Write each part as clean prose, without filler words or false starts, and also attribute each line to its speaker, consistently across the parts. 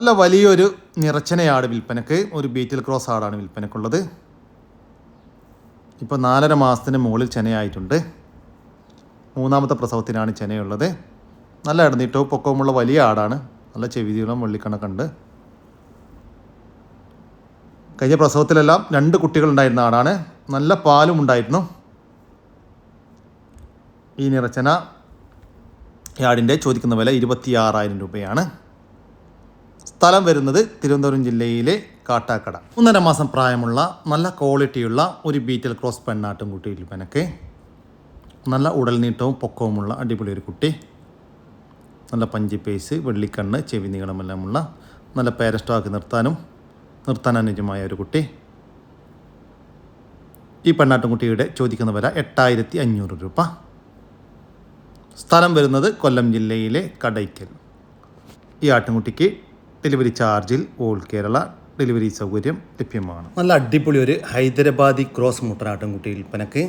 Speaker 1: നല്ല വലിയൊരു നിറച്ചനയാട് വിൽപ്പനക്ക്, ഒരു ബീറ്റിൽ ക്രോസ് ആടാണ് വിൽപ്പനക്കുള്ളത്. ഇപ്പോൾ 4.5 മാസത്തിന് മുകളിൽ ചെനയായിട്ടുണ്ട്. 3ാമത്തെ പ്രസവത്തിനാണ് ചെനയുള്ളത്. നല്ല ഇടനീട്ടവും പൊക്കവുമുള്ള വലിയ ആടാണ്. നല്ല ചെവിതീളം വെള്ളിക്കണ്ണൊക്കെ ഉണ്ട്. കഴിഞ്ഞ പ്രസവത്തിലെല്ലാം 2 കുട്ടികളുണ്ടായിരുന്ന ആടാണ്. നല്ല പാലും ഉണ്ടായിരുന്നു. ഈ നിറച്ചന ആടിൻ്റെ ചോദിക്കുന്ന വില 26,000 രൂപയാണ്. സ്ഥലം വരുന്നത് തിരുവനന്തപുരം ജില്ലയിലെ കാട്ടാക്കട. 1.5 മാസം പ്രായമുള്ള നല്ല ക്വാളിറ്റിയുള്ള ഒരു ബീറ്റൽ ക്രോസ് പെണ്ണാട്ടും കുട്ടി വിൽപ്പനക്ക്. നല്ല ഉടൽനീട്ടവും പൊക്കവുമുള്ള അടിപൊളി ഒരു കുട്ടി. നല്ല പഞ്ചിപ്പേസ്, വെള്ളിക്കണ്ണ്, ചെവി നീളമെല്ലാമുള്ള നല്ല പേരസ്റ്റോക്കി നിർത്താൻ അനുയോജ്യമായ ഒരു കുട്ടി. ഈ പെണ്ണാട്ടുംകുട്ടിയുടെ ചോദിക്കുന്ന വില 8,500 രൂപ. സ്ഥലം വരുന്നത് കൊല്ലം ജില്ലയിലെ കടയ്ക്കൽ. ഈ ആട്ടിൻകുട്ടിക്ക് ഡെലിവറി ചാർജിൽ ഓൾ കേരള ഡെലിവറി സൗകര്യം ലഭ്യമാണ്. നല്ല അടിപൊളി ഒരു ഹൈദരാബാദി ക്രോസ് മുട്ടനാട്ടിൻകുട്ടി വിൽപ്പനക്ക്.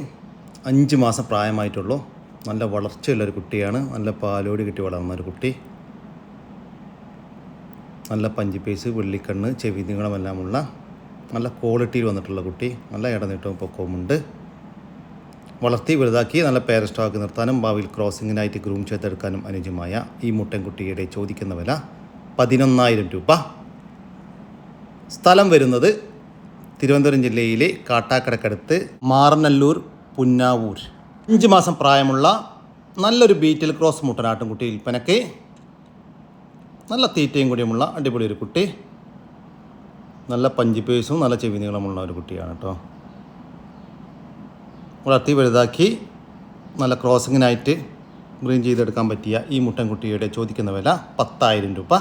Speaker 1: 5 മാസം പ്രായമായിട്ടുള്ളൂ. നല്ല വളർച്ചയുള്ളൊരു കുട്ടിയാണ്. നല്ല പാലോടി കിട്ടി വളർന്ന ഒരു കുട്ടി. നല്ല പഞ്ചിപ്പേസ്, വെള്ളിക്കണ്ണ്, ചെവി നീളമെല്ലാമുള്ള നല്ല ക്വാളിറ്റിയിൽ വന്നിട്ടുള്ള കുട്ടി. നല്ല ഇടനീട്ടവും പൊക്കവുമുണ്ട്. വളർത്തി വലുതാക്കി നല്ല പേരസ്റ്റോക്കി നിർത്താനും ഭാവിയിൽ ക്രോസിങ്ങിനായിട്ട് ഗ്രൂം ചെയ്തെടുക്കാനും അനുയോജ്യമായ ഈ മുട്ടൻകുട്ടിയുടെ ചോദിക്കുന്ന വില 11,000 രൂപ. സ്ഥലം വരുന്നത് തിരുവനന്തപുരം ജില്ലയിലെ കാട്ടാക്കടക്കടുത്ത് മാറനല്ലൂർ പുന്നാവൂർ. 5 മാസം പ്രായമുള്ള നല്ലൊരു ബീറ്റിൽ ക്രോസ് മുട്ടനാട്ടുംകുട്ടി വിൽപ്പനക്ക്. നല്ല തീറ്റയും കൂടിയുമുള്ള അടിപൊളി ഒരു കുട്ടി. നല്ല പഞ്ചിപ്പേസും നല്ല ചെവി നീളമുള്ള ഒരു കുട്ടിയാണ് കേട്ടോ. വളർത്തി വലുതാക്കി നല്ല ക്രോസിങ്ങിനായിട്ട് ബ്രീൻ ചെയ്തെടുക്കാൻ പറ്റിയ ഈ മുട്ടൻകുട്ടിയുടെ ചോദിക്കുന്ന വില 10,000 രൂപ.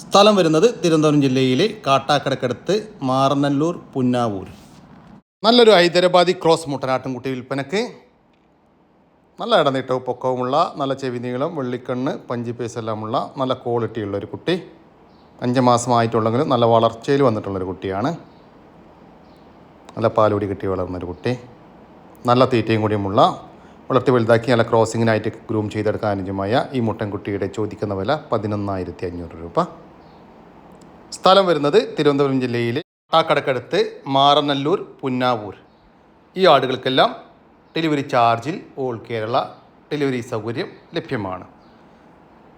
Speaker 1: സ്ഥലം വരുന്നത് തിരുവനന്തപുരം ജില്ലയിലെ കാട്ടാക്കടക്കടുത്ത് മാറനല്ലൂർ പുന്നാവൂർ. നല്ലൊരു ഹൈദരാബാദി ക്രോസ് മുട്ടനാട്ടുംകുട്ടി വിൽപ്പനക്ക്. നല്ല ഇടനീട്ടവും പൊക്കവുമുള്ള നല്ല ചെവി നീളം, വെള്ളിക്കണ്ണ്, പഞ്ചിപ്പേസ് എല്ലാമുള്ള നല്ല ക്വാളിറ്റിയുള്ളൊരു കുട്ടി. 5 മാസമായിട്ടുള്ളെങ്കിലും നല്ല വളർച്ചയിൽ വന്നിട്ടുള്ളൊരു കുട്ടിയാണ്. നല്ല പാലുകൂടി കിട്ടി വളർന്നൊരു കുട്ടി. നല്ല തീറ്റയും കൂടിയുമുള്ള വളർത്തി വലുതാക്കി നല്ല ക്രോസിങ്ങിനായിട്ട് ഗ്രൂം ചെയ്തെടുക്കാൻ അനുയോജ്യമായ ഈ മുട്ടൻകുട്ടിയുടെ ചോദിക്കുന്ന വില 11,500 രൂപ. സ്ഥലം വരുന്നത് തിരുവനന്തപുരം ജില്ലയിലെ കാട്ടാക്കടക്കടുത്ത് മാറനല്ലൂർ പുന്നാവൂർ. ഈ ആടുകൾക്കെല്ലാം ഡെലിവറി ചാർജിൽ ഓൾ കേരള ഡെലിവറി സൗകര്യം ലഭ്യമാണ്.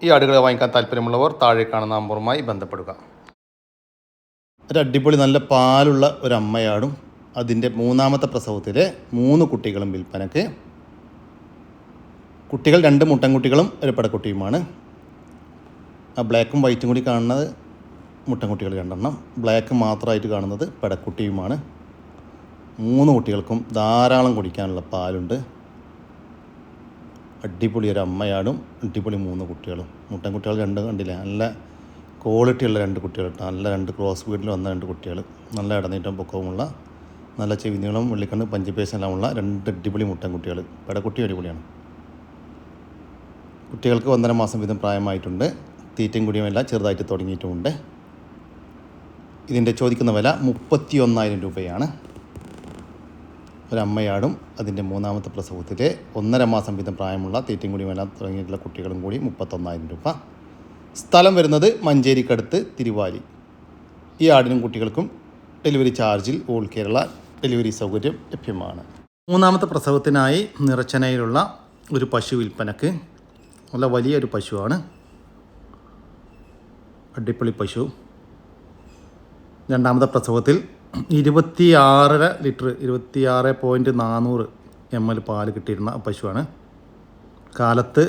Speaker 1: ഈ ആടുകളെ വാങ്ങിക്കാൻ താല്പര്യമുള്ളവർ താഴെ കാണുന്ന നമ്പറുമായി ബന്ധപ്പെടുക. ഒരു അടിപൊളി നല്ല പാലുള്ള ഒരു അമ്മയാടും അതിൻ്റെ 3ാമത്തെ പ്രസവത്തിലെ 3 കുട്ടികളും വിൽപ്പനക്ക്. കുട്ടികൾ 2 മുട്ടൻകുട്ടികളും ഒരു പെടക്കുട്ടിയുമാണ്. ആ ബ്ലാക്കും വൈറ്റും കൂടി കാണുന്നത് മുട്ടൻകുട്ടികൾ 2 ബ്ലാക്ക് മാത്രമായിട്ട് കാണുന്നത് പെടക്കുട്ടിയുമാണ്. 3 കുട്ടികൾക്കും ധാരാളം കുടിക്കാനുള്ള പാലുണ്ട്. അടിപൊളി ഒരു അമ്മയാടും അടിപൊളി 3 കുട്ടികളും. മുട്ടൻകുട്ടികൾ 2 കണ്ടില്ലേ, നല്ല ക്വാളിറ്റിയുള്ള 2 കുട്ടികൾ. നല്ല 2 ക്രോസ് ബീഡിൽ വന്ന 2 കുട്ടികൾ. നല്ല ഇടനീട്ടം പൊക്കവുമുള്ള നല്ല ചെവി നീളം, വെള്ളിക്കണ്ണ്, പഞ്ചിപ്പേസ് എല്ലാമുള്ള 2 അടിപൊളി മുട്ടൻകുട്ടികൾ. പെടക്കുട്ടി അടിപൊളിയാണ്. കുട്ടികൾക്ക് 1.5 മാസം വീതം പ്രായമായിട്ടുണ്ട്. തീറ്റയും കുടിയുമെല്ലാം ചെറുതായിട്ട് തുടങ്ങിയിട്ടുമുണ്ട്. ഇതിൻ്റെ ചോദിക്കുന്ന വില 31,000 രൂപയാണ്. ഒരമ്മയാടും അതിൻ്റെ 3ാമത്തെ പ്രസവത്തിലെ 1.5 മാസം വീതം പ്രായമുള്ള തീറ്റയും കുടിയുമെല്ലാം തുടങ്ങിയിട്ടുള്ള കുട്ടികളും കൂടി 31,000 രൂപ. സ്ഥലം വരുന്നത് മഞ്ചേരിക്കടുത്ത് തിരുവാലി. ഈ ആടിനും കുട്ടികൾക്കും ഡെലിവറി ചാർജിൽ ഓൾ കേരള ഡെലിവറി സൗകര്യം ലഭ്യമാണ്. 3ാമത്തെ പ്രസവത്തിനായി നിറച്ചനയിലുള്ള ഒരു പശു വിൽപ്പനക്ക്. നല്ല വലിയൊരു പശുവാണ്. അടിപൊളി പശു. 2ാമത്തെ പ്രസവത്തിൽ 26.5 ലിറ്റർ 26.400 ml പാല് കിട്ടിയിരുന്ന പശുവാണ്. കാലത്ത്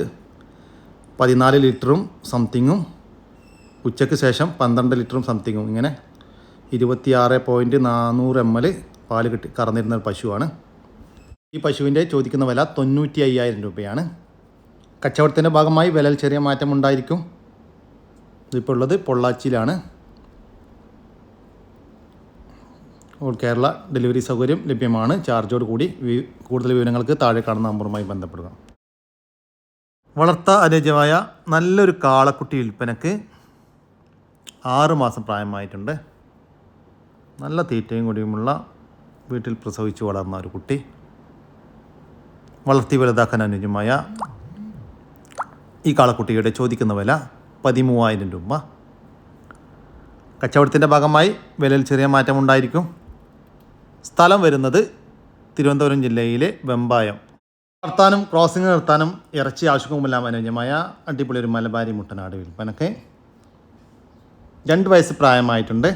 Speaker 1: 14 ലിറ്ററും സംതിങ്ങും, ഉച്ചയ്ക്ക് ശേഷം 12 ലിറ്ററും സംതിങ്ങും, ഇങ്ങനെ 26.400 ml പാല് കറന്നിരുന്ന പശുവാണ്. ഈ പശുവിൻ്റെ ചോദിക്കുന്ന വില 95,000 രൂപയാണ്. കച്ചവടത്തിൻ്റെ ഭാഗമായി വിലയിൽ ചെറിയ മാറ്റമുണ്ടായിരിക്കും. ഇതിപ്പോൾ ഉള്ളത് പൊള്ളാച്ചിയിലാണ്. ഓൾ കേരള ഡെലിവറി സൗകര്യം ലഭ്യമാണ് ചാർജോട് കൂടി. കൂടുതൽ വിവരങ്ങൾക്ക് താഴെ കാണുന്ന നമ്പറുമായി ബന്ധപ്പെടുക. വളർത്താൻ അനുയോജ്യമായ നല്ലൊരു കാളക്കുട്ടി വിൽപ്പനക്ക്. 6 മാസം പ്രായമായിട്ടുണ്ട്. നല്ല തീറ്റയും കൂടിയുമുള്ള വീട്ടിൽ പ്രസവിച്ച് വളർന്ന ഒരു കുട്ടി. വളർത്തി വലുതാക്കാൻ അനുയോജ്യമായ ഈ കാളക്കുട്ടിയുടെ ചോദിക്കുന്ന വില 13,000 രൂപ. കച്ചവടത്തിൻ്റെ ഭാഗമായി വിലയിൽ ചെറിയ മാറ്റമുണ്ടായിരിക്കും. സ്ഥലം വരുന്നത് തിരുവനന്തപുരം ജില്ലയിലെ വെമ്പായം. നിർത്താനും ക്രോസിംഗ് നിർത്താനും ഇറച്ചി ആവശ്യവുമെല്ലാം അനുയോജ്യമായ അടിപൊളി ഒരു മലബാരി മുട്ടനാട് വിൽപ്പനക്ക്. 2 വയസ്സ് പ്രായമായിട്ടുണ്ട്.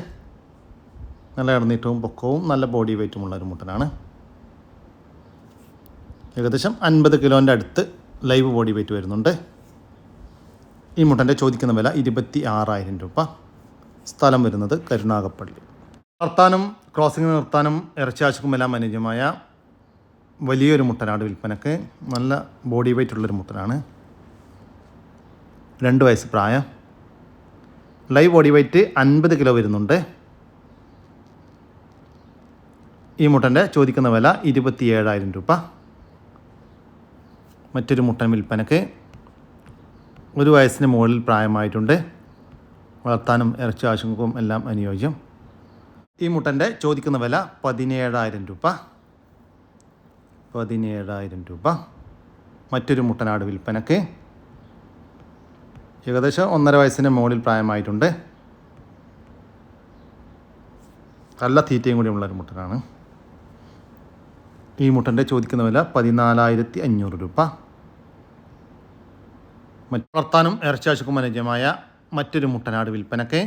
Speaker 1: നല്ല ഇടനീട്ടവും പൊക്കവും നല്ല ബോഡി വെയ്റ്റുമുള്ള ഒരു മുട്ടനാണ്. ഏകദേശം 50 കിലോൻ്റെ അടുത്ത് ലൈവ് ബോഡി വെയ്റ്റ് വരുന്നുണ്ട്. ഈ മുട്ടൻ്റെ ചോദിക്കുന്ന വില 26,000 രൂപ. സ്ഥലം വരുന്നത് കരുനാഗപ്പള്ളി. നിർത്താനും ക്രോസിംഗ് നിർത്താനും ഇറച്ചി ആവശ്യവുമെല്ലാം അനുയോജ്യമായ വലിയൊരു മുട്ടനാട് വിൽപ്പനക്ക്. നല്ല ബോഡി വെയ്റ്റ് ഉള്ളൊരു മുട്ടനാണ്. 2 വയസ്സ് പ്രായം. ലൈവ് ബോഡി വെയ്റ്റ് 50 കിലോ വരുന്നുണ്ട്. ഈ മുട്ടൻ്റെ ചോദിക്കുന്ന വില 27,000 രൂപ. മറ്റൊരു മുട്ടൻ വിൽപ്പനക്ക്. 1 വയസ്സിന് മുകളിൽ പ്രായമായിട്ടുണ്ട്. വളർത്താനും ഇറച്ചി ആവശ്യങ്ങൾക്കും എല്ലാം അനുയോജ്യം. ഈ മുട്ടൻ്റെ ചോദിക്കുന്ന വില 17,000 രൂപ. 17,000 രൂപ. മറ്റൊരു മുട്ടനാട് വിൽപ്പനക്ക്. ഏകദേശം 1.5 വയസ്സിന് മുകളിൽ പ്രായമായിട്ടുണ്ട്. നല്ല തീറ്റയും കൂടി ഉള്ളൊരു മുട്ടനാണ്. ഈ മുട്ടൻ്റെ ചോദിക്കുന്ന വില 14,500 രൂപ. വളർത്താനും ഇറച്ചി ആവശ്യക്കും അനുയോജ്യമായ മറ്റൊരു മുട്ടനാട് വിൽപ്പനക്ക്.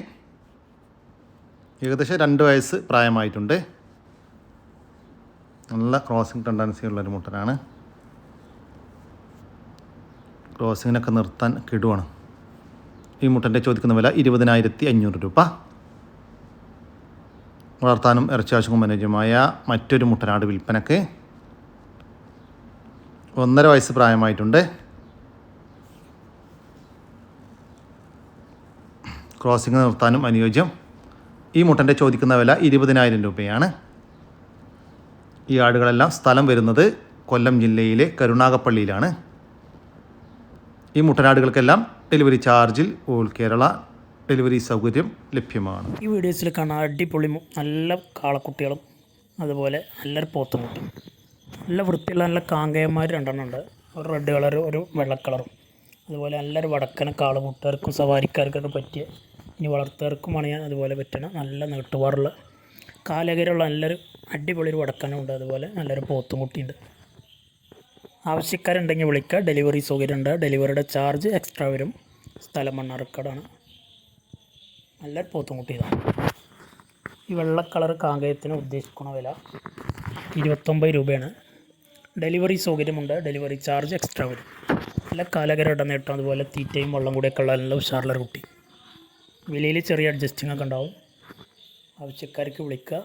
Speaker 1: ഏകദേശം 2 വയസ്സ് പ്രായമായിട്ടുണ്ട്. നല്ല ക്രോസിംഗ് ടെൻഡൻസി ഉള്ളൊരു മുട്ടനാണ്. ക്രോസിങ്ങിനൊക്കെ നിർത്താൻ കിടുവാണ്. ഈ മുട്ടൻ്റെ ചോദിക്കുന്ന വില 20,500 രൂപ. വളർത്താനും ഇറച്ചി ആവശ്യക്കും അനുയോജ്യമായ മറ്റൊരു മുട്ടനാട് വിൽപ്പനക്ക്. 1.5 വയസ്സ് പ്രായമായിട്ടുണ്ട്. ക്രോസിംഗ് നിർത്താനും അനുയോജ്യം. ഈ മുട്ടൻ്റെ ചോദിക്കുന്ന വില 20,000 രൂപയാണ്. ഈ ആടുകളെല്ലാം സ്ഥലം വരുന്നത് കൊല്ലം ജില്ലയിലെ കരുനാഗപ്പള്ളിയിലാണ്. ഈ മുട്ടനാടുകൾക്കെല്ലാം ഡെലിവറി ചാർജിൽ ഓൾ കേരള ഡെലിവറി സൗകര്യം ലഭ്യമാണ്.
Speaker 2: ഈ വീഡിയോസിൽ കാണാൻ അടിപൊളി നല്ല കാളക്കുട്ടികളും അതുപോലെ നല്ലൊരു പോത്തുമുട്ടും നല്ല വൃത്തിയുള്ള നല്ല കാങ്കയന്മാർ 2 ഉണ്ട്. ഒരു റെഡ് കളർ ഒരു വെള്ള കളറും. അതുപോലെ നല്ലൊരു വടക്കന കാളമുട്ടുകാർക്കും സവാരിക്കാർക്കൊക്കെ പറ്റിയ ഇനി വളർത്തുകാർക്കും പണിയാൻ അതുപോലെ പറ്റണ നല്ല നീട്ടുപാടുള്ള കാലകരമുള്ള നല്ലൊരു അടിപൊളി ഒരു വടക്കനുണ്ട്. അതുപോലെ നല്ലൊരു പോത്തുമുട്ടിയുണ്ട്. ആവശ്യക്കാരുണ്ടെങ്കിൽ വിളിക്കുക. ഡെലിവറി സൗകര്യമുണ്ട്. ഡെലിവറിയുടെ ചാർജ് എക്സ്ട്രാ വരും. സ്ഥലം മണ്ണാർക്കാടാണ്. നല്ലൊരു പോത്തുമുട്ടി ഇതാണ്. ഈ വെള്ള കളർ കാങ്കയത്തിന് ഉദ്ദേശിക്കുന്ന വില 29 രൂപയാണ്. ഡെലിവറി സൗകര്യമുണ്ട്. ഡെലിവറി ചാർജ് എക്സ്ട്രാ വരും. നല്ല കാലകര ഇടനേട്ടം അതുപോലെ തീറ്റയും വെള്ളം കൂടിയൊക്കെ ഉള്ള നല്ല ഉഷാറുള്ള കുട്ടി. വിലയിൽ ചെറിയ അഡ്ജസ്റ്റിംഗ് ഒക്കെ ഉണ്ടാവും. ആവശ്യക്കാർക്ക് വിളിക്കുക.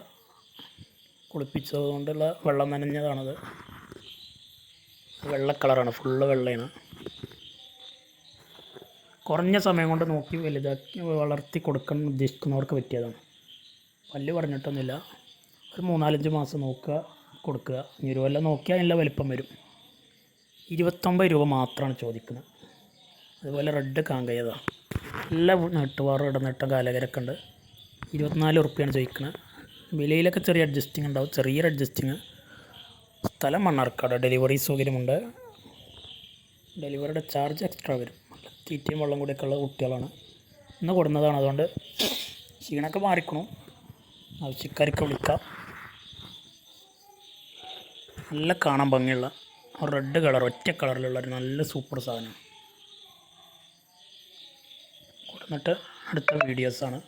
Speaker 2: കുളിപ്പിച്ചതുകൊണ്ടുള്ള വെള്ളം നനഞ്ഞതാണത്. വെള്ള കളറാണ്, ഫുള്ള് വെള്ളയാണ്. കുറഞ്ഞ സമയം കൊണ്ട് നോക്കി വലുതാക്കി വളർത്തി കൊടുക്കാൻ ഉദ്ദേശിക്കുന്നവർക്ക് പറ്റിയതാണ്. പല്ല് പറഞ്ഞിട്ടൊന്നുമില്ല. ഒരു 3-4 മാസം നോക്കുക, കൊടുക്കുക. ഇനി ഒരു കൊല്ലം നോക്കിയാൽ നല്ല വലിപ്പം വരും. 29 രൂപ മാത്രമാണ് ചോദിക്കുന്നത്. അതുപോലെ റെഡ് കാങ്കയതാണ്. നല്ല നെട്ടുവാറും ഇടനേട്ടം കാലകരൊക്കെ ഉണ്ട്. 24 ഉറുപ്പ്യാണ് ചോദിക്കുന്നത്. വിലയിലൊക്കെ ചെറിയ അഡ്ജസ്റ്റിംഗ് ഉണ്ടാവും. ചെറിയൊരു അഡ്ജസ്റ്റിങ്. സ്ഥലം മണ്ണാർക്കാട്. ഡെലിവറി സൗകര്യമുണ്ട്. ഡെലിവറിയുടെ ചാർജ് എക്സ്ട്രാ വരും. തീറ്റയും വെള്ളം കൂടിയൊക്കെ ഉള്ള കുട്ടികളാണ്. ഇന്ന് കൊടുന്നതാണ്. അതുകൊണ്ട് ക്ഷീണമൊക്കെ മാറിക്കണം. ആവശ്യക്കാർക്ക് വിളിക്കാം. നല്ല കാണാൻ ഭംഗിയുള്ള റെഡ് കളർ ഒറ്റ കളറിലുള്ള ഒരു നല്ല സൂപ്പർ സാധനം. കൊടുന്നിട്ട് അടുത്ത വീഡിയോസാണ്.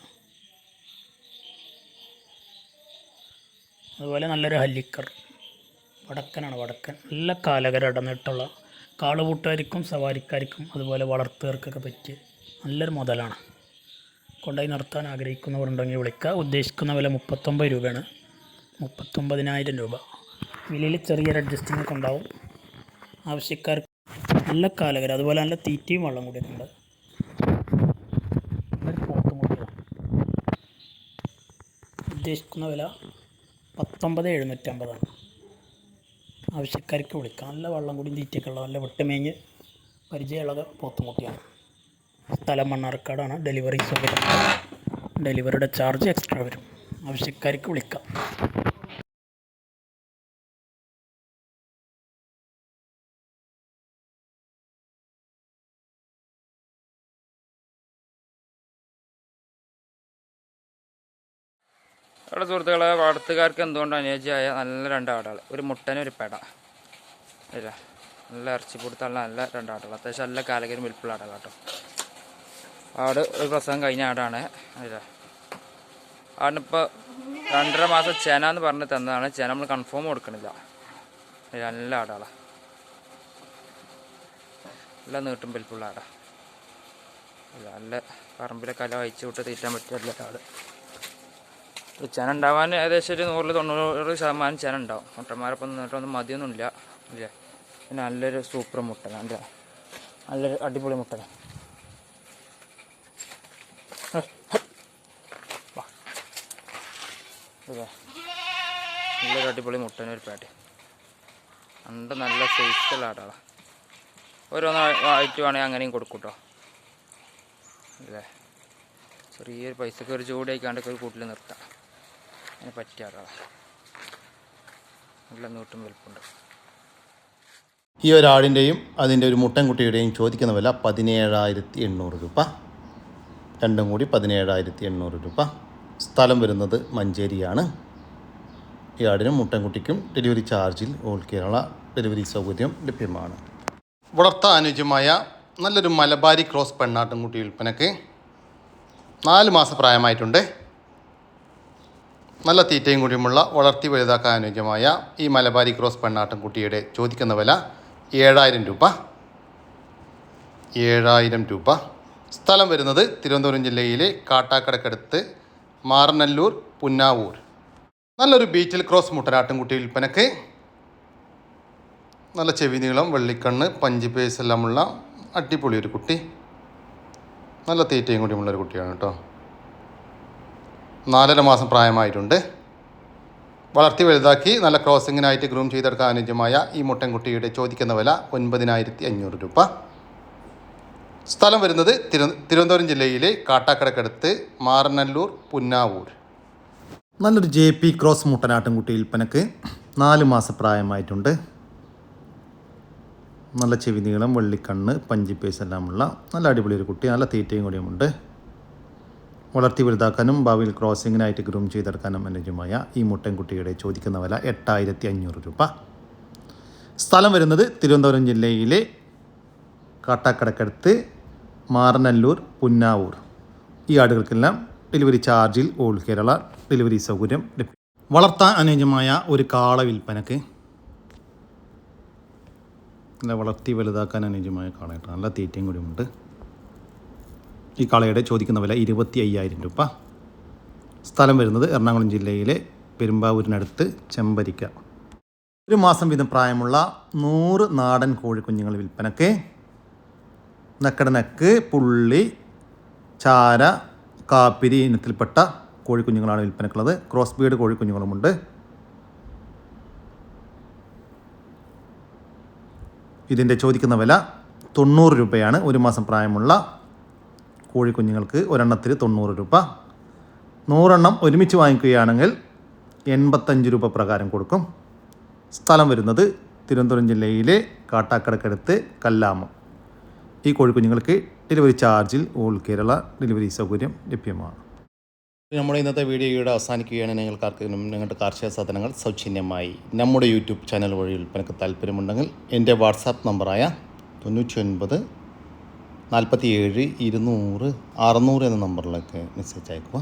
Speaker 2: അതുപോലെ നല്ലൊരു ഹല്ലിക്കർ വടക്കനാണ്. വടക്കൻ നല്ല കാലകര ഇടന്നിട്ടുള്ള കാളുകൂട്ടുകാർക്കും സവാരിക്കാർക്കും അതുപോലെ വളർത്തുകാർക്കൊക്കെ പറ്റിയ നല്ലൊരു മുതലാണ്. കൊണ്ടുപോയി നിർത്താൻ ആഗ്രഹിക്കുന്നവരുണ്ടെങ്കിൽ വിളിക്കുക. ഉദ്ദേശിക്കുന്ന വില 39 രൂപയാണ്. 39,000 രൂപ. വിലയിൽ ചെറിയൊരു അഡ്ജസ്റ്റിംഗ് ഒക്കെ ഉണ്ടാവും. ആവശ്യക്കാർക്ക് നല്ല കാലകര അതുപോലെ നല്ല തീറ്റയും വെള്ളം കൂടിയൊക്കെ ഉണ്ട്. നല്ലൊരു പോത്തുമുട്ടിയാണ്. ഉദ്ദേശിക്കുന്ന വില 19,750 ആവശ്യക്കാർക്ക് വിളിക്കാം. നല്ല വെള്ളം കൂടി തീറ്റയൊക്കെ ഉള്ള നല്ല വെട്ടുമേഞ്ഞ് പരിചയമുള്ള പോത്തുമുട്ടിയാണ്. സ്ഥലം മണ്ണാർക്കാടാണ്. ഡെലിവറി സൗകര്യം. ഡെലിവറിയുടെ ചാർജ് എക്സ്ട്രാ വരും. ആവശ്യക്കാർക്ക് വിളിക്കാം.
Speaker 3: അവിടെ സുഹൃത്തുക്കളെ വളർത്തുകാർക്ക് എന്തുകൊണ്ട് അനുയോജ്യമായ നല്ല 2 ആടുകൾ, ഒരു മുട്ടനും ഒരു പെട. ഇല്ല, നല്ല ഇറച്ചി കൊടുത്തുള്ള നല്ല 2 ആടുകൾ, അത്യാവശ്യം നല്ല കാലകരും വലിപ്പുള്ള ആടുകൾ കേട്ടോ. ആട് ഒരു പ്രസവം കഴിഞ്ഞ ആടാണ്. ഇല്ല, ആടിനിപ്പോൾ 2.5 മാസം ചെന എന്ന് പറഞ്ഞ് തന്നതാണ്. ചെന നമ്മൾ കൺഫേം കൊടുക്കണില്ല. നല്ല ആടാളാണ്, നല്ല നീട്ടും വലിപ്പുള്ള ആടാ. നല്ല പറമ്പിലെ കല അയച്ചു വിട്ട് തീറ്റാൻ പറ്റിയ നല്ല ആട്. ചെന ഉണ്ടാവാൻ ഏകദേശം ഒരു 100-90% ചെന ഉണ്ടാവും. മുട്ടന്മാരൊപ്പം നിന്നിട്ടൊന്നും മതിയൊന്നുമില്ല. ഇല്ലേ, പിന്നെ നല്ലൊരു സൂപ്പർ മുട്ടനാണ്, നല്ലൊരു അടിപൊളി മുട്ടനാണ്. നല്ലൊരു അടിപൊളി മുട്ടനൊരു പേട്ട. നല്ല സൈസുള്ള ആടാളാണ്. ഓരോന്ന് ആയിട്ട് വേണമെങ്കിൽ അങ്ങനെയും കൊടുക്കും കേട്ടോ. അല്ലേ, ചെറിയൊരു പൈസക്ക് ഒരു ചൂടായിക്കാണ്ടൊക്കെ ഒരു കൂട്ടിൽ നിർത്താം. അതിന് പറ്റിയ ആടാളാണ്, നല്ല നീട്ടും വലുപ്പുണ്ട്.
Speaker 1: ഈ ഒരാടിൻ്റെയും അതിൻ്റെ ഒരു മുട്ടൻകുട്ടിയുടെയും ചോദിക്കുന്ന വില 17,800 രൂപ. രണ്ടും കൂടി 17,800 രൂപ. സ്ഥലം വരുന്നത് മഞ്ചേരിയാണ്. ഈ ആടിനും മുട്ടൻകുട്ടിക്കും ഡെലിവറി ചാർജിൽ ഓൾ കേരള ഡെലിവറി സൗകര്യം ലഭ്യമാണ്. വളർത്താൻ അനുയോജ്യമായ നല്ലൊരു മലബാരി ക്രോസ് പെണ്ണാട്ടുംകുട്ടി വിൽപ്പനക്ക് 4 മാസം പ്രായമായിട്ടുണ്ട്. നല്ല തീറ്റയും കൂടിയുമുള്ള വളർത്തി വലുതാക്കാൻ അനുയോജ്യമായ ഈ മലബാരി ക്രോസ് പെണ്ണാട്ടുംകുട്ടിയുടെ ചോദിക്കുന്ന വില 7,000 രൂപ. 7,000 രൂപ. സ്ഥലം വരുന്നത് തിരുവനന്തപുരം ജില്ലയിലെ കാട്ടാക്കടക്കടുത്ത് മാറനല്ലൂർ പുന്നാവൂർ. നല്ലൊരു ബീറ്റിൽ ക്രോസ് മുട്ടനാട്ടുംകുട്ടി വിൽപ്പനക്ക്. നല്ല ചെവി നീളം, വെള്ളിക്കണ്ണ്, പഞ്ച് പേസ് എല്ലാമുള്ള അടിപൊളി ഒരു കുട്ടി. നല്ല തീറ്റയും കൂടിയുമുള്ളൊരു കുട്ടിയാണ് കേട്ടോ. 4.5 മാസം പ്രായമായിട്ടുണ്ട്. വളർത്തി വലുതാക്കി നല്ല ക്രോസിങ്ങിനായിട്ട് ഗ്രൂം ചെയ്തെടുക്കാൻ അനുയോജ്യമായ ഈ മുട്ടൻകുട്ടിയുടെ ചോദിക്കുന്ന വില 9,500 രൂപ. സ്ഥലം വരുന്നത് തിരുവനന്തപുരം ജില്ലയിലെ കാട്ടാക്കടക്കടുത്ത് മാറനല്ലൂർ പുന്നാവൂർ. നല്ലൊരു JP ക്രോസ് മുട്ടനാട്ടുംകുട്ടി വിൽപ്പനക്ക് 4 മാസം പ്രായമായിട്ടുണ്ട്. നല്ല ചെവി നീളം, വെള്ളിക്കണ്ണ്, പഞ്ചിപ്പേസ് എല്ലാമുള്ള നല്ല അടിപൊളി ഒരു കുട്ടി. നല്ല തീറ്റയും കൂടിയുമുണ്ട്. വളർത്തി വലുതാക്കാനും ഭാവിയിൽ ക്രോസിങ്ങിനായിട്ട് ഗ്രൂം ചെയ്തെടുക്കാനും അനുയോജ്യമായ ഈ മുട്ടൻകുട്ടിയുടെ ചോദിക്കുന്ന വില 8,500 രൂപ. സ്ഥലം വരുന്നത് തിരുവനന്തപുരം ജില്ലയിലെ കാട്ടാക്കടക്കടുത്ത് മാറനല്ലൂർ പുന്നാവൂർ. ഈ ആടുകൾക്കെല്ലാം ഡെലിവറി ചാർജിൽ ഓൾ കേരള ഡെലിവറി സൗകര്യം ലഭ്യം. വളർത്താൻ അനുയോജ്യമായ ഒരു കാള വിൽപ്പനക്ക്. നല്ല വളർത്തി വലുതാക്കാൻ അനുയോജ്യമായ കാളയായിട്ട് നല്ല തീറ്റയും കൂടിയുമുണ്ട്. ഈ കാളയുടെ ചോദിക്കുന്ന വില 25,000 രൂപ. സ്ഥലം വരുന്നത് എറണാകുളം ജില്ലയിലെ പെരുമ്പാവൂരിനടുത്ത് ചെമ്പരിക്ക. 1 മാസം വീതം പ്രായമുള്ള 100 നാടൻ കോഴിക്കുഞ്ഞുങ്ങൾ വിൽപ്പനക്ക്. നെക്കടനെക്ക്, പുള്ളി, ചാര, കാപ്പിരി ഇനത്തിൽപ്പെട്ട കോഴിക്കുഞ്ഞുങ്ങളാണ് വിൽപ്പനക്കുള്ളത്. Cross breed കോഴിക്കുഞ്ഞുങ്ങളുമുണ്ട്. ഇതിൻ്റെ ചോദിക്കുന്ന വില 90 രൂപയാണ്. 1 മാസം പ്രായമുള്ള കോഴിക്കുഞ്ഞുങ്ങൾക്ക് ഒരെണ്ണത്തിന് 90 രൂപ. 100 എണ്ണം ഒരുമിച്ച് വാങ്ങിക്കുകയാണെങ്കിൽ 85 രൂപ പ്രകാരം കൊടുക്കും. സ്ഥലം വരുന്നത് തിരുവനന്തപുരം ജില്ലയിലെ കാട്ടാക്കടക്കടുത്ത് കല്ലാമം. ഈ കോഴിക്കുഞ്ഞുങ്ങൾക്ക് ഡെലിവറി ചാർജിൽ ഓൾ കേരള ഡെലിവറി സൗകര്യം ലഭ്യമാണ്. നമ്മുടെ ഇന്നത്തെ വീഡിയോ ഇവിടെ അവസാനിക്കുകയാണ്. നിങ്ങൾക്കാർക്കെങ്കിലും നിങ്ങളുടെ കാർഷിക സാധനങ്ങൾ സൗജന്യമായി നമ്മുടെ യൂട്യൂബ് ചാനൽ വഴി വിൽപ്പനക്ക് താല്പര്യമുണ്ടെങ്കിൽ എൻ്റെ വാട്സാപ്പ് നമ്പറായ 99 47 200 600 എന്ന നമ്പറിലേക്ക് മെസ്സേജ് അയക്കുക.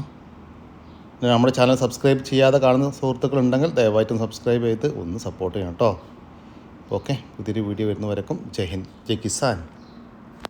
Speaker 1: നമ്മുടെ ചാനൽ സബ്സ്ക്രൈബ് ചെയ്യാതെ കാണുന്ന സുഹൃത്തുക്കളുണ്ടെങ്കിൽ ദയവായിട്ടും സബ്സ്ക്രൈബ് ചെയ്ത് ഒന്ന് സപ്പോർട്ട് ചെയ്യണം കേട്ടോ. ഓക്കെ, പുതിയൊരു വീഡിയോ വരുന്നവരേക്കും ജയ് ഹിന്ദ്, ജയ് കിസാൻ.